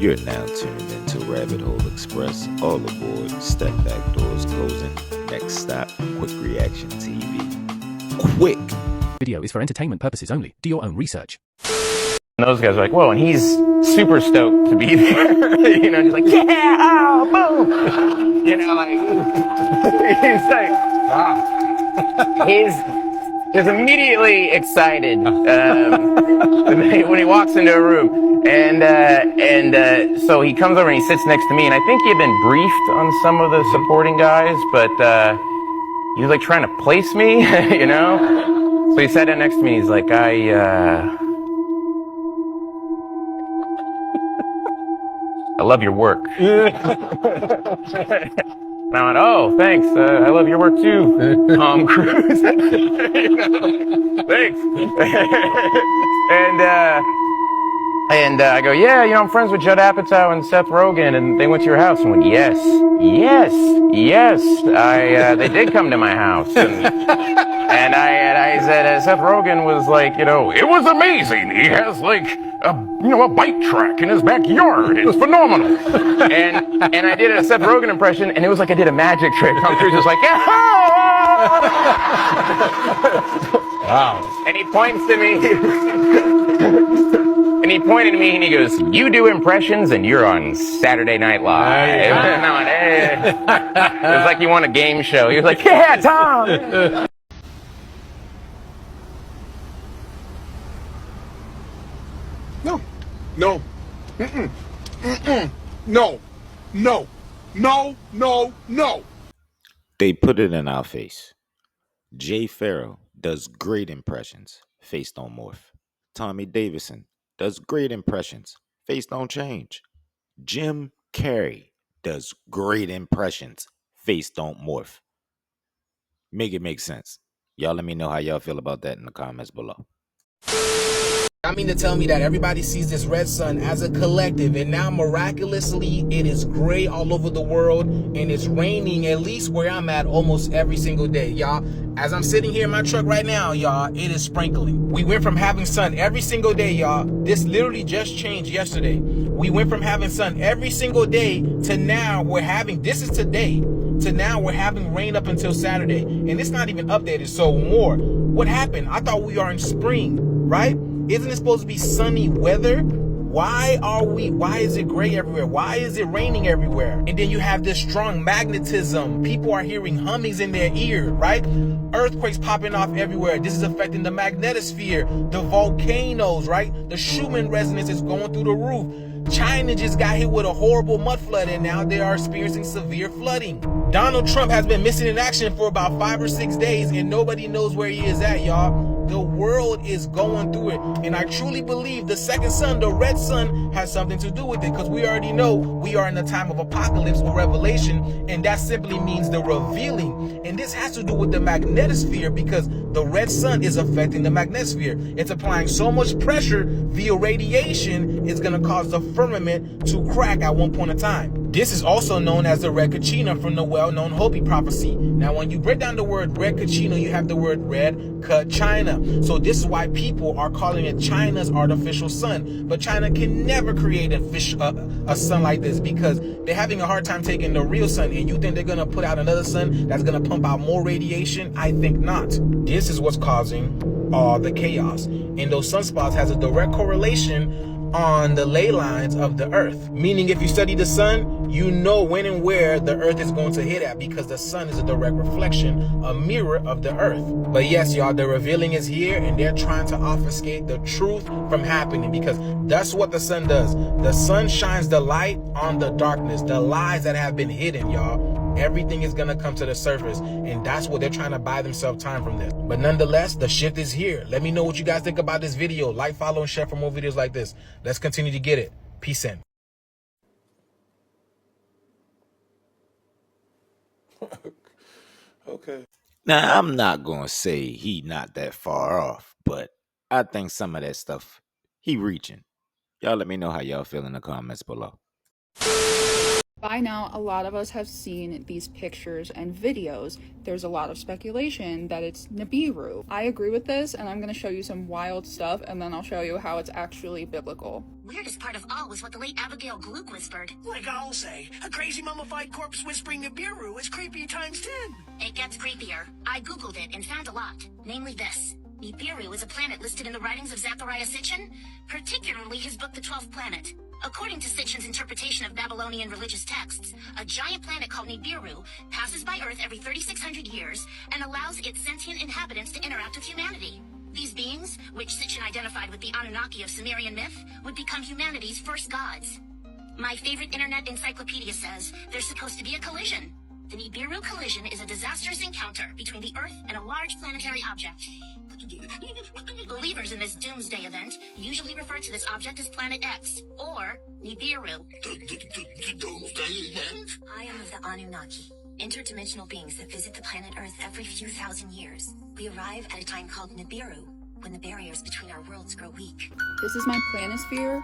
You're now tuned into Rabbit Hole Express. All aboard. Step back doors closing. Next stop, Quick Reaction TV. Quick. Video is for entertainment purposes only. Do your own research. And those guys are like, whoa, and he's super stoked to be there. You know, just like, yeah, oh, boom. You know, like, he's like, wow. He's just immediately excited when he walks into a room. And so he comes over and he sits next to me, and I think he had been briefed on some of the supporting guys, but he was like trying to place me, you know? So he sat down next to me, and he's like, I love your work. And I went, oh, thanks. I love your work too, Tom Cruise. You know, thanks. And I go, yeah, you know, I'm friends with Judd Apatow and Seth Rogen, and they went to your house. And went, yes. They did come to my house. And I said, Seth Rogen was like, you know, it was amazing. He has like a bike track in his backyard. It's phenomenal. And I did a Seth Rogen impression, and it was like I did a magic trick. Tom Cruise was like, yeah. Wow. And he points to me. And he pointed at me and he goes, you do impressions and you're on Saturday Night Live. And I went, hey. It was like you won a game show. He was like, yeah, Tom. No. They put it in our face. Jay Farrell does great impressions. Face don't morph. Tommy Davidson does great impressions. Face don't change. Jim Carrey does great impressions. Face don't morph. Make it make sense. Y'all let me know how y'all feel about that in the comments below. I mean to tell me that everybody sees this red sun as a collective, and now miraculously it is gray all over the world, and it's raining, at least where I'm at, almost every single day, y'all. As I'm sitting here in my truck right now, y'all, it is sprinkling. We went from having sun every single day, y'all. This literally just changed yesterday. We went from having sun every single day to now we're having, this is today, to now we're having rain up until Saturday, and it's not even updated, so more. What happened? I thought we are in spring, right? Isn't it supposed to be sunny weather? Why is it gray everywhere? Why is it raining everywhere? And then you have this strong magnetism. People are hearing hummings in their ear, right? Earthquakes popping off everywhere. This is affecting the magnetosphere, the volcanoes, right? The Schumann resonance is going through the roof. China just got hit with a horrible mud flood, and now they are experiencing severe flooding. Donald Trump has been missing in action for about 5 or 6 days, and nobody knows where he is at, y'all. The world is going through it, and I truly believe the second sun, the red sun, has something to do with it, because we already know we are in the time of apocalypse or revelation, and that simply means the revealing. And this has to do with the magnetosphere, because the red sun is affecting the magnetosphere. It's applying so much pressure via radiation, it's going to cause the firmament to crack at one point in time. This is also known as the red Kachina from the well-known Hopi prophecy. Now, when you break down the word red Kachina, you have the word red cut China. So this is why people are calling it China's artificial sun. But China can never create a sun like this, because they're having a hard time taking the real sun. And you think they're going to put out another sun that's going to pump out more radiation? I think not. This is what's causing all the chaos. And those sunspots has a direct correlation on the ley lines of the earth, meaning if you study the sun, you know when and where the earth is going to hit at, because the sun is a direct reflection, a mirror of the earth. But yes, y'all, the revealing is here, and they're trying to obfuscate the truth from happening, because that's what the sun does. The sun shines the light on the darkness, the lies that have been hidden, y'all. Everything is gonna come to the surface, and that's what they're trying to buy themselves time from this. But nonetheless, the shift is here. Let me know what you guys think about this video. Like, follow, and share for more videos like this. Let's continue to get it. Peace in. Okay. Now, I'm not gonna say he not that far off, but I think some of that stuff he reaching. Y'all let me know how y'all feel in the comments below. By now, a lot of us have seen these pictures and videos. There's a lot of speculation that it's NIBIRU. I agree with this, and I'm going to show you some wild stuff, and then I'll show you how it's actually biblical. Weirdest part of all was what the late Abigail Gluck whispered. Like I'll say, a crazy mummified corpse whispering NIBIRU is creepy times 10. It gets creepier. I googled it and found a lot, namely this. NIBIRU is a planet listed in the writings of Zechariah Sitchin, particularly his book The 12th Planet. According to Sitchin's interpretation of Babylonian religious texts, a giant planet called NIBIRU passes by Earth every 3,600 years and allows its sentient inhabitants to interact with humanity. These beings, which Sitchin identified with the Anunnaki of Sumerian myth, would become humanity's first gods. My favorite internet encyclopedia says there's supposed to be a collision. The NIBIRU collision is a disastrous encounter between the Earth and a large planetary object. Believers in this doomsday event usually refer to this object as Planet X, or NIBIRU. The doomsday event? I am of the Anunnaki, interdimensional beings that visit the planet Earth every few thousand years. We arrive at a time called NIBIRU, when the barriers between our worlds grow weak. This is my planisphere.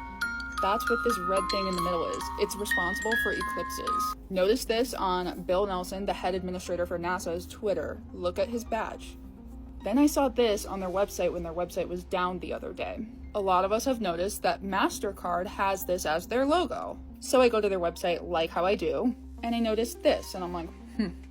That's what this red thing in the middle is. It's responsible for eclipses. Notice this on Bill Nelson, the head administrator for NASA's Twitter. Look at his badge. Then I saw this on their website when their website was down the other day. A lot of us have noticed that MasterCard has this as their logo. So I go to their website, like how I do, and I noticed this, and I'm like,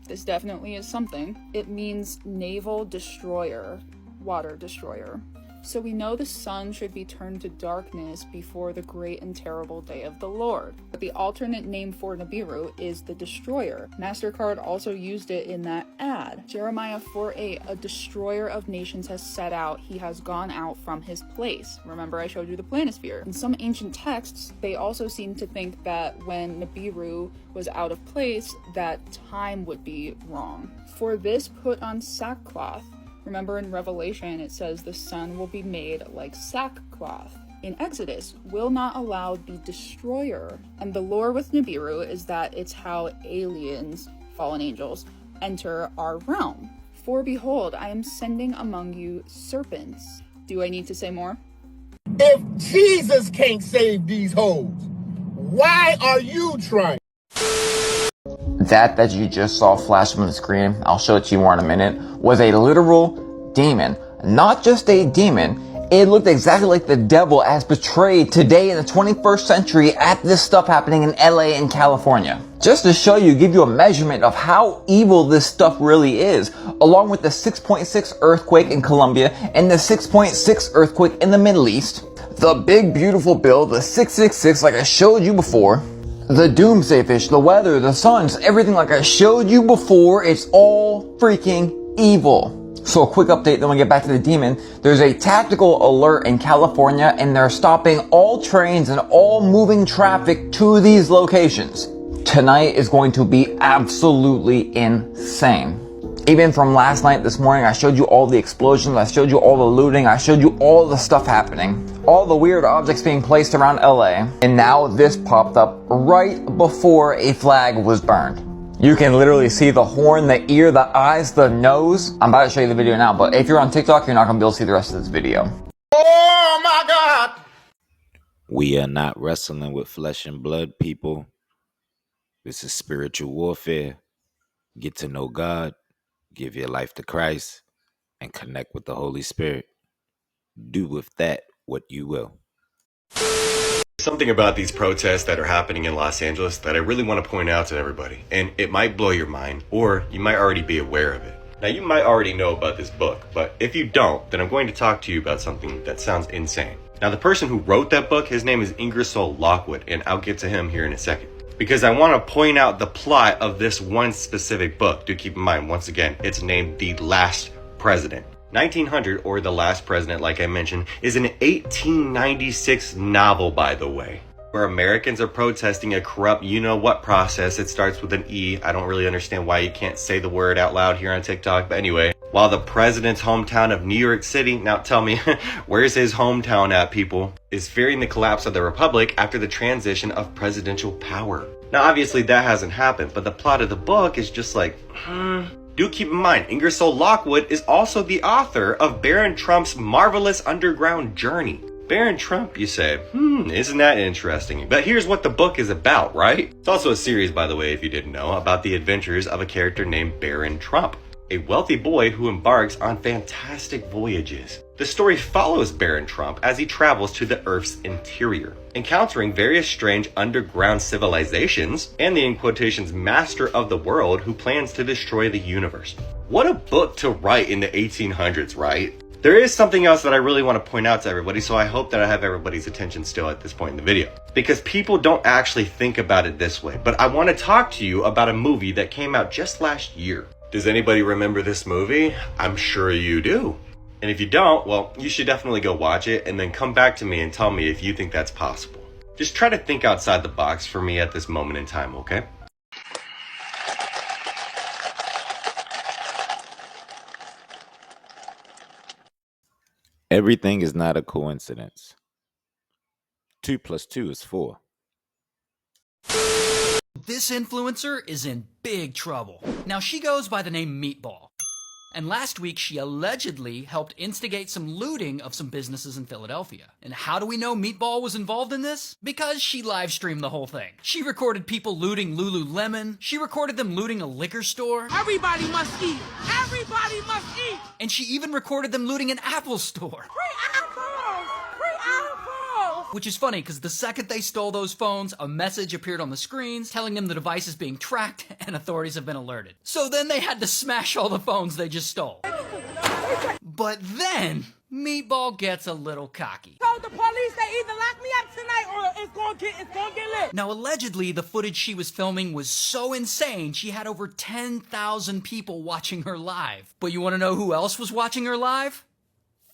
this definitely is something. It means naval destroyer, water destroyer. So we know the sun should be turned to darkness before the great and terrible day of the Lord. But the alternate name for NIBIRU is the destroyer. MasterCard also used it in that ad. Jeremiah 4:8, a destroyer of nations has set out. He has gone out from his place. Remember I showed you the planisphere. In some ancient texts, they also seem to think that when NIBIRU was out of place, that time would be wrong. For this, put on sackcloth. Remember in Revelation, it says the sun will be made like sackcloth. In Exodus, will not allow the destroyer. And the lore with NIBIRU is that it's how aliens, fallen angels, enter our realm. For behold, I am sending among you serpents. Do I need to say more? If Jesus can't save these hoes, why are you trying? That you just saw flash on the screen, I'll show it to you more in a minute, was a literal demon. Not just a demon, it looked exactly like the devil as portrayed today in the 21st century at this stuff happening in LA and California. Just to show you, give you a measurement of how evil this stuff really is, along with the 6.6 earthquake in Colombia and the 6.6 earthquake in the Middle East, the big beautiful bill, the 666 like I showed you before, the doomsday fish, the weather, the suns, everything like I showed you before, it's all freaking evil. So a quick update, then we'll get back to the demon. There's a tactical alert in California and they're stopping all trains and all moving traffic to these locations. Tonight is going to be absolutely insane. Even from last night, this morning, I showed you all the explosions, I showed you all the looting, I showed you all the stuff happening, all the weird objects being placed around LA, and now this popped up right before a flag was burned. You can literally see the horn, the ear, the eyes, the nose. I'm about to show you the video now, but if you're on TikTok, you're not going to be able to see the rest of this video. Oh my God! We are not wrestling with flesh and blood, people. This is spiritual warfare. Get to know God. Give your life to Christ and connect with the Holy Spirit. Do with that what you will. Something about these protests that are happening in Los Angeles that I really want to point out to everybody, and it might blow your mind, or you might already be aware of it. Now, you might already know about this book, but if you don't, then I'm going to talk to you about something that sounds insane. Now, the person who wrote that book, his name is Ingersoll Lockwood, and I'll get to him here in a second. Because I want to point out the plot of this one specific book. Do keep in mind, once again, it's named The Last President. 1900, or The Last President, like I mentioned, is an 1896 novel, by the way, where Americans are protesting a corrupt you-know-what process. It starts with an E. I don't really understand why you can't say the word out loud here on TikTok, but anyway. While the president's hometown of New York City, now tell me, where's his hometown at, people, is fearing the collapse of the republic after the transition of presidential power. Now, obviously, that hasn't happened, but the plot of the book is just like, Do keep in mind, Ingersoll Lockwood is also the author of Barron Trump's marvelous underground journey. Baron Trump, you say? Isn't that interesting? But here's what the book is about, right? It's also a series, by the way, if you didn't know, about the adventures of a character named Baron Trump, a wealthy boy who embarks on fantastic voyages. The story follows Baron Trump as he travels to the Earth's interior, encountering various strange underground civilizations and the, in quotations, master of the world who plans to destroy the universe. What a book to write in the 1800s, right? There is something else that I really want to point out to everybody, so I hope that I have everybody's attention still at this point in the video. Because people don't actually think about it this way, but I want to talk to you about a movie that came out just last year. Does anybody remember this movie? I'm sure you do. And if you don't, well, you should definitely go watch it and then come back to me and tell me if you think that's possible. Just try to think outside the box for me at this moment in time, okay? Everything is not a coincidence. 2 + 2 is 4. This influencer is in big trouble. Now, she goes by the name Meatball. And last week, she allegedly helped instigate some looting of some businesses in Philadelphia. And how do we know Meatball was involved in this? Because she live streamed the whole thing. She recorded people looting Lululemon. She recorded them looting a liquor store. Everybody must eat. Everybody must eat. And she even recorded them looting an Apple store. Free apples. Free apples. Which is funny, because the second they stole those phones, a message appeared on the screens telling them the device is being tracked and authorities have been alerted. So then they had to smash all the phones they just stole. But then, Meatball gets a little cocky. Told the police they either lock me up tonight or it's gonna get lit. Now, allegedly, the footage she was filming was so insane, she had over 10,000 people watching her live. But you want to know who else was watching her live?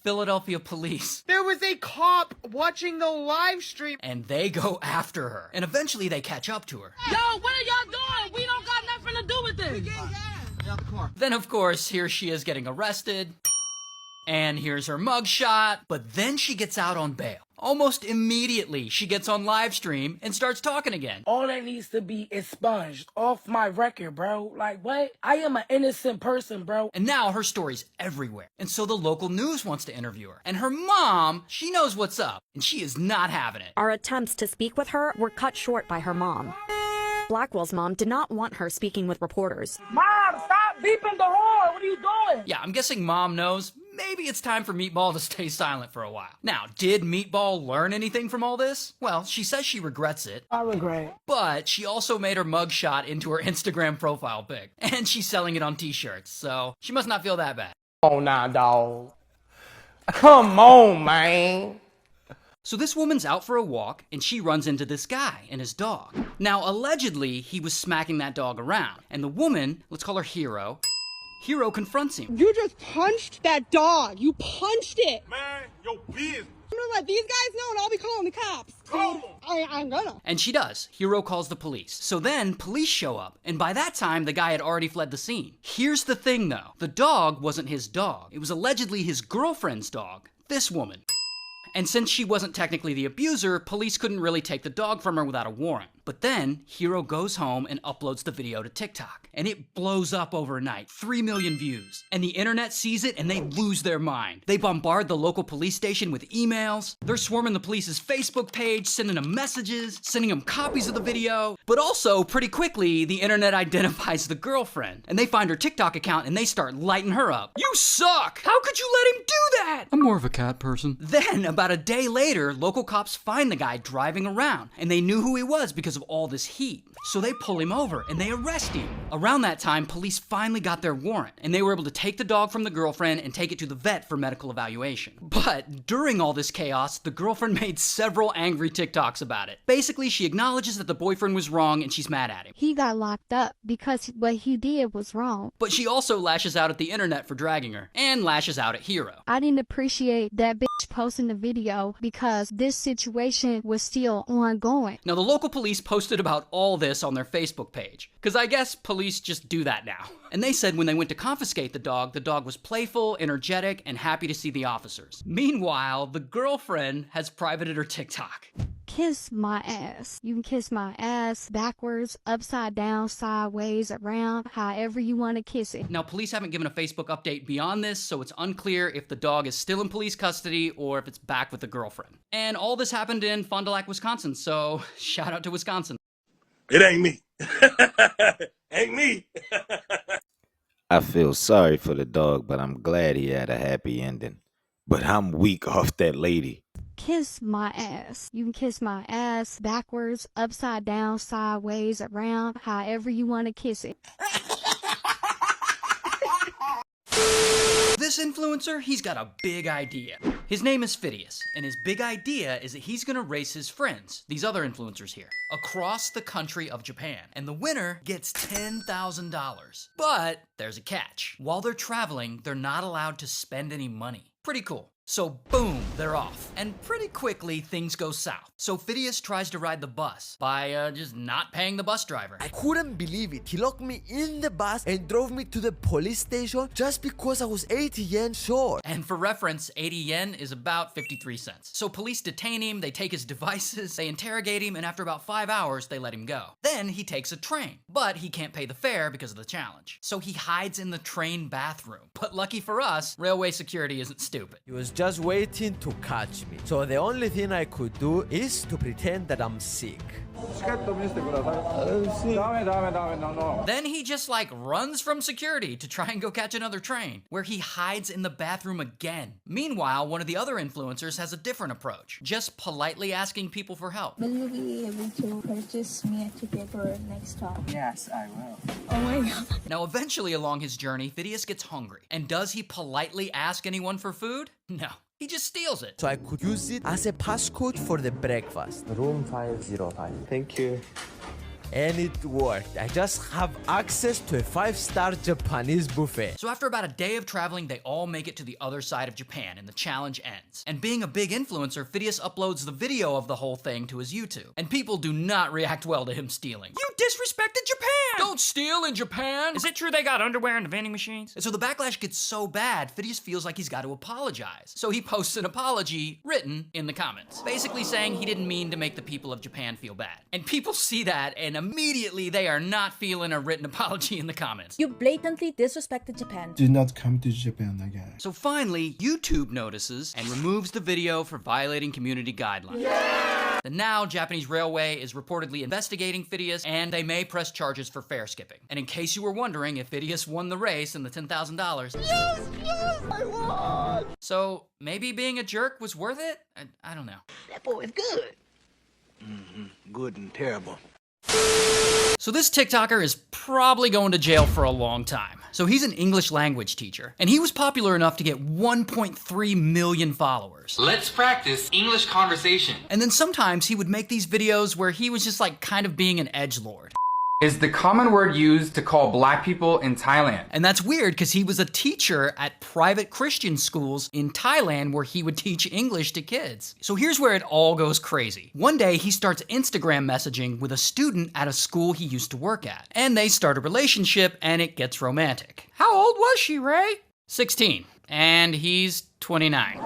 Philadelphia police. There was a cop watching the live stream. And they go after her. And eventually they catch up to her. Yo, what are y'all doing? We don't got nothing to do with this. We getting gas. Then, of course, here she is getting arrested. And here's her mugshot. But then she gets out on bail. Almost immediately, she gets on live stream and starts talking again. All that needs to be expunged off my record, bro. Like, what? I am an innocent person, bro. And now her story's everywhere. And so the local news wants to interview her. And her mom, she knows what's up. And she is not having it. Our attempts to speak with her were cut short by her mom. Blackwell's mom did not want her speaking with reporters. Mom, stop beeping the horn. What are you doing? Yeah, I'm guessing mom knows. Maybe it's time for Meatball to stay silent for a while. Now, did Meatball learn anything from all this? Well, she says she regrets it. I regret. But she also made her mugshot into her Instagram profile pic. And she's selling it on t-shirts, so she must not feel that bad. Oh, nah, dog. Come on, man. So this woman's out for a walk, and she runs into this guy and his dog. Now, allegedly, he was smacking that dog around. And the woman, let's call her Hero, Hero confronts him. You just punched that dog. You punched it. Man, yo, business. I'm gonna let these guys know and I'll be calling the cops. I'm gonna. And she does. Hero calls the police. So then police show up. And by that time, the guy had already fled the scene. Here's the thing though. The dog wasn't his dog. It was allegedly his girlfriend's dog. This woman. And since she wasn't technically the abuser, police couldn't really take the dog from her without a warrant. But then, Hero goes home and uploads the video to TikTok. And it blows up overnight. 3 million views. And the internet sees it and they lose their mind. They bombard the local police station with emails. They're swarming the police's Facebook page, sending them messages, sending them copies of the video. But also, pretty quickly, the internet identifies the girlfriend. And they find her TikTok account and they start lighting her up. You suck! How could you let him do that? I'm more of a cat person. Then, about a day later, local cops find the guy driving around. And they knew who he was because of all this heat. So they pull him over and they arrest him. Around that time, police finally got their warrant and they were able to take the dog from the girlfriend and take it to the vet for medical evaluation. But during all this chaos, the girlfriend made several angry TikToks about it. Basically, she acknowledges that the boyfriend was wrong and she's mad at him. He got locked up because what he did was wrong. But she also lashes out at the internet for dragging her and lashes out at Hero. I didn't appreciate that bitch posting the video because this situation was still ongoing. Now, the local police posted about all this on their Facebook page. Because I guess police just do that now. And they said when they went to confiscate the dog was playful, energetic, and happy to see the officers. Meanwhile, the girlfriend has privated her TikTok. Kiss my ass. You can kiss my ass backwards, upside down, sideways, around, however you want to kiss it. Now, police haven't given a Facebook update beyond this, so it's unclear if the dog is still in police custody or if it's back with the girlfriend. And all this happened in Fond du Lac, Wisconsin, so shout out to Wisconsin. It ain't me. Ain't me. I feel sorry for the dog, but I'm glad he had a happy ending. But I'm weak off that lady. Kiss my ass. You can kiss my ass backwards, upside down, sideways, around, however you want to kiss it. This influencer, he's got a big idea. His name is Phidias, and his big idea is that he's gonna race his friends, these other influencers here, across the country of Japan. And the winner gets $10,000. But there's a catch. While they're traveling, they're not allowed to spend any money. Pretty cool. So boom, they're off. And pretty quickly, things go south. So Phidias tries to ride the bus by just not paying the bus driver. I couldn't believe it. He locked me in the bus and drove me to the police station just because I was 80 yen short. And for reference, 80 yen is about 53 cents. So police detain him, they take his devices, they interrogate him, and after about 5 hours, they let him go. Then he takes a train, but he can't pay the fare because of the challenge. So he hides in the train bathroom. But lucky for us, railway security isn't stupid. He was just waiting to catch me. So the only thing I could do is to pretend that I'm sick. Then he just runs from security to try and go catch another train, where he hides in the bathroom again. Meanwhile, one of the other influencers has a different approach, just politely asking people for help. Will you be able to purchase me a ticket for next stop? Yes, I will. Oh my god. Now eventually along his journey, Phidias gets hungry. And does he politely ask anyone for food? No. He just steals it. So I could use it as a passcode for the breakfast. Room 505. Thank you. And it worked. I just have access to a 5-star Japanese buffet. So after about a day of traveling, they all make it to the other side of Japan and the challenge ends. And being a big influencer, Phidias uploads the video of the whole thing to his YouTube. And people do not react well to him stealing. You disrespected Japan! Don't steal in Japan! Is it true they got underwear in the vending machines? And so the backlash gets so bad, Phidias feels like he's got to apologize. So he posts an apology written in the comments, basically saying he didn't mean to make the people of Japan feel bad. And people see that and immediately they are not feeling a written apology in the comments. You blatantly disrespected Japan. Do not come to Japan again. So finally, YouTube notices and removes the video for violating community guidelines. Yeah! And now Japanese Railway is reportedly investigating Phidias and they may press charges for fare skipping. And in case you were wondering if Phidias won the race and the $10,000. Yes, I won! So maybe being a jerk was worth it? I don't know. That boy is good. Good and terrible. So this TikToker is probably going to jail for a long time. So he's an English language teacher, and he was popular enough to get 1.3 million followers. Let's practice English conversation. And then sometimes he would make these videos where he was just kind of being an edgelord. Is the common word used to call black people in Thailand. And that's weird because he was a teacher at private Christian schools in Thailand where he would teach English to kids. So here's where it all goes crazy. One day he starts Instagram messaging with a student at a school he used to work at. And they start a relationship and it gets romantic. How old was she, Ray? 16. And he's 29.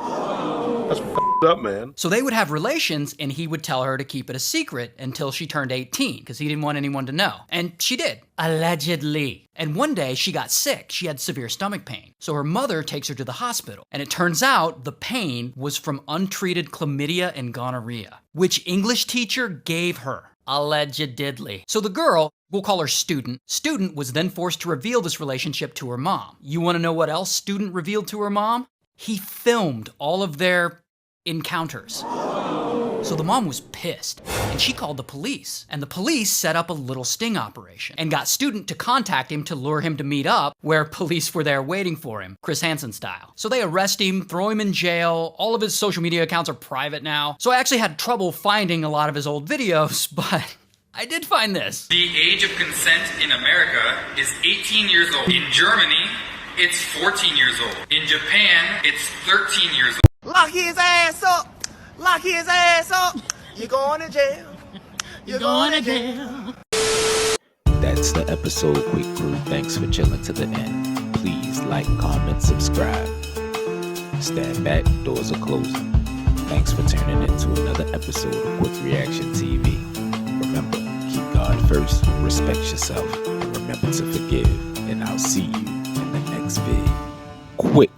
That's up, man. So they would have relations and he would tell her to keep it a secret until she turned 18 because he didn't want anyone to know. And she did. Allegedly. And one day she got sick. She had severe stomach pain. So her mother takes her to the hospital. And it turns out the pain was from untreated chlamydia and gonorrhea, which English teacher gave her. Allegedly. So the girl, we'll call her Student, was then forced to reveal this relationship to her mom. You want to know what else Student revealed to her mom? He filmed all of their encounters. So the mom was pissed and she called the police, and the police set up a little sting operation and got Student to contact him to lure him to meet up where police were there waiting for him, Chris Hansen style. So they arrest him, throw him in jail. All of his social media accounts are private now. So I actually had trouble finding a lot of his old videos, but I did find this. The age of consent in America is 18 years old. In Germany, it's 14 years old. In Japan, it's 13 years old. Lock his ass up! Lock his ass up! You going to jail. You're going to jail. That's the episode, Quik Crew. Thanks for chilling to the end. Please like, comment, subscribe. Stand back, doors are closing. Thanks for tuning in to another episode of Quik Reaction TV. Remember, keep God first, respect yourself, and remember to forgive. And I'll see you in the next vid. Quik.